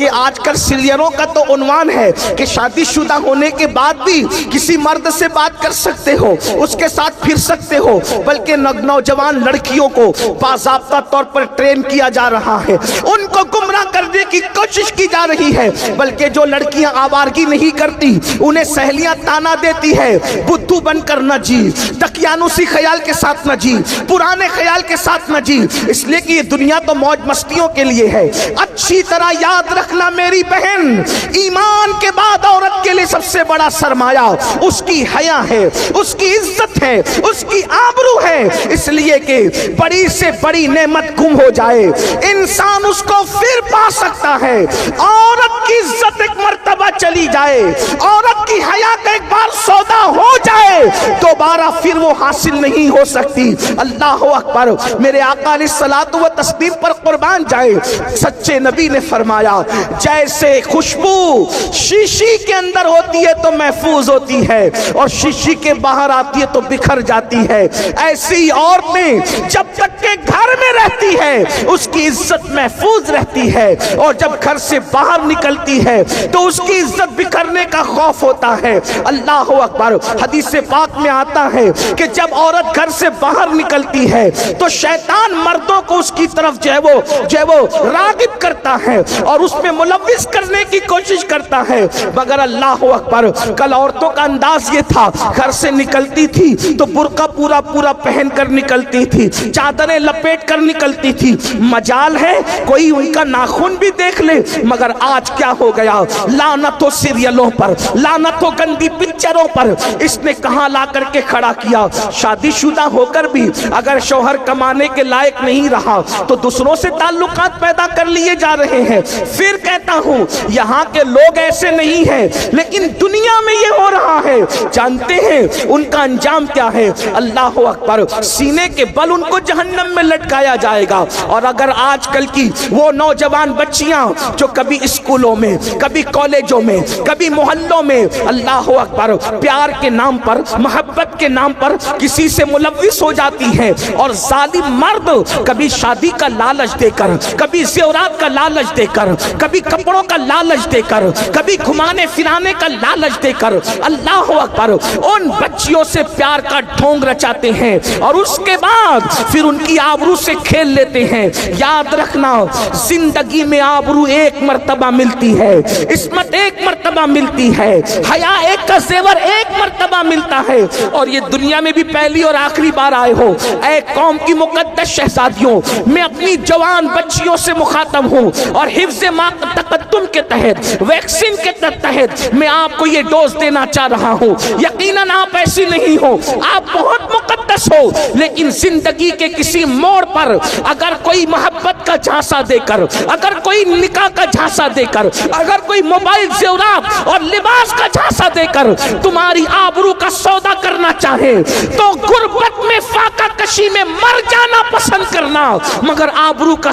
کہ آج کل سیریلوں کا تو عنوان ہے کہ شادی شدہ ہونے کے بعد بھی کسی مرد سے بات کر سکتے ہو، اس کے ساتھ پھر سکتے ہو، بلکہ نوجوان لڑکیوں کو باضابطہ طور پر ٹرین کیا جا رہا ہے، ان کو گمراہ کرنے کی کوشش کی جا رہی ہے۔ بلکہ جو لڑکیاں آوارگی نہیں کرتی انہیں سہیلیاں تانا دیتی ہے، بدھو بن کر نہ جی، دقیانوسی خیال کے ساتھ نہ جی، پرانے خیال کے ساتھ نہ جی، اس لیے کہ یہ دنیا تو موج مستیوں کے لیے ہے۔ اچھی طرح یاد رکھنا میری بہن، ایمان کے بعد عورت کے لیے سب سے بڑا سرمایہ اس کی حیا ہے، اس کی عزت ہے، اس کی آبرو ہے، اس لیے کہ بڑی سے بڑی نعمت گم ہو جائے انسان اس کو پھر پا سکتا ہے، عورت کی عزت ایک مرتبہ چلی جائے، عورت کی حیا کا ایک بار سودا ہو جائے دوبارہ پھر وہ حاصل نہیں ہو سکتی۔ اللہ اکبر، میرے آقا علیہ الصلوۃ والتسلیم پر قربان جائے، سچے نبی نے فرمایا جیسے خوشبو شیشی کے اندر ہوتی ہے تو محفوظ ہوتی ہے اور شیشی کے باہر آتی ہے تو بکھر جاتی ہے، ایسی عورتیں جب تک کہ گھر میں رہتی ہے اس کی عزت محفوظ رہتی ہے، اور جب گھر سے باہر نکلتی ہے تو اس کی عزت بکھرنے کا خوف ہوتا ہے۔ اللہ اکبر، حدیث پاک میں آتا ہے کہ جب عورت گھر سے باہر نکلتی ہے تو شیطان مردوں کو اس کی طرف جو ہے وہ راغب کرتا ہے اور اس میں ملوث کرنے کی کوشش کرتا ہے، مگر اللہ اکبر، کل عورتوں کا انداز یہ تھا، گھر سے نکلتی تھی تو برقع پورا پہن کر نکلتی تھی، چادریں لپیٹ کر نکلتی تھی، مجال ہے کوئی ان کا ناخن بھی دیکھ لے۔ مگر آج کیا ہو گیا، لعنت ہو سیریلوں پر، لعنت ہو گندی پکچروں پر، اس نے کہاں لا کر کے کھڑا کیا۔ شادی شدہ ہو کر بھی اگر شوہر کمانے کے لائق نہیں رہا تو دوسروں سے تعلقات پیدا کر لیے جا رہے ہیں۔ پھر کہتا ہوں یہاں کے لوگ ایسے نہیں ہیں، لیکن دنیا میں یہ ہو رہا ہے، جانتے ہیں ان کا انجام کیا ہے؟ اللہ اکبر، سینے کے بل ان کو جہنم میں لٹکایا جائے گا۔ اور اگر آج کل کی وہ نوجوان بچیاں جو کبھی اسکولوں میں، کبھی کالجوں میں، کبھی محلوں میں، اللہ اکبر، پیار کے نام پر، محبت کے نام پر کسی سے ملوث ہو جاتی ہیں، اور ظالم مرد کبھی شادی کا لالچ دے کر، کبھی زیورات کا لالچ دے کر، کبھی کپڑوں کا لالچ دے کر، کبھی گھمانے پھرانے کا لالچ دے کر، اللہ اکبر، ان بچیوں سے پیار کا ڈھونگ رچاتے ہیں اور اس کے بعد پھر ان کی آبرو سے کھیل لیتے ہیں۔ یاد رکھنا، زندگی میں آبرو ایک مرتبہ ملتی ہے، عصمت ایک مرتبہ ملتی ہے، حیا ایک کا زیور ایک مرتبہ ملتا ہے، اور یہ دنیا میں بھی پہلی اور آخری بار آئے ہو۔ اے قوم کی مقدس شہزادیوں، میں اپنی جوان بچیوں سے مخاطب ہوں اور حفظ تقدم کے تحت، ویکسین کے تحت میں آپ کو یہ ڈوز دینا چاہ رہا ہوں۔ یقیناً آپ ایسی نہیں ہو، آپ بہت مقدس ہو، لیکن زندگی کے کسی موڑ پر اگر کوئی محبت کا جھانسا دے کر، اگر کوئی نکاح کا جھانسا دے کر، اگر کوئی موبائل زیورات اور لباس کا جھانسا دے کر تمہاری آبرو کا سودا کرنا چاہے تو غربت میں، فاقہ کشی میں مر جانا پسند کرنا، مگر آبرو کا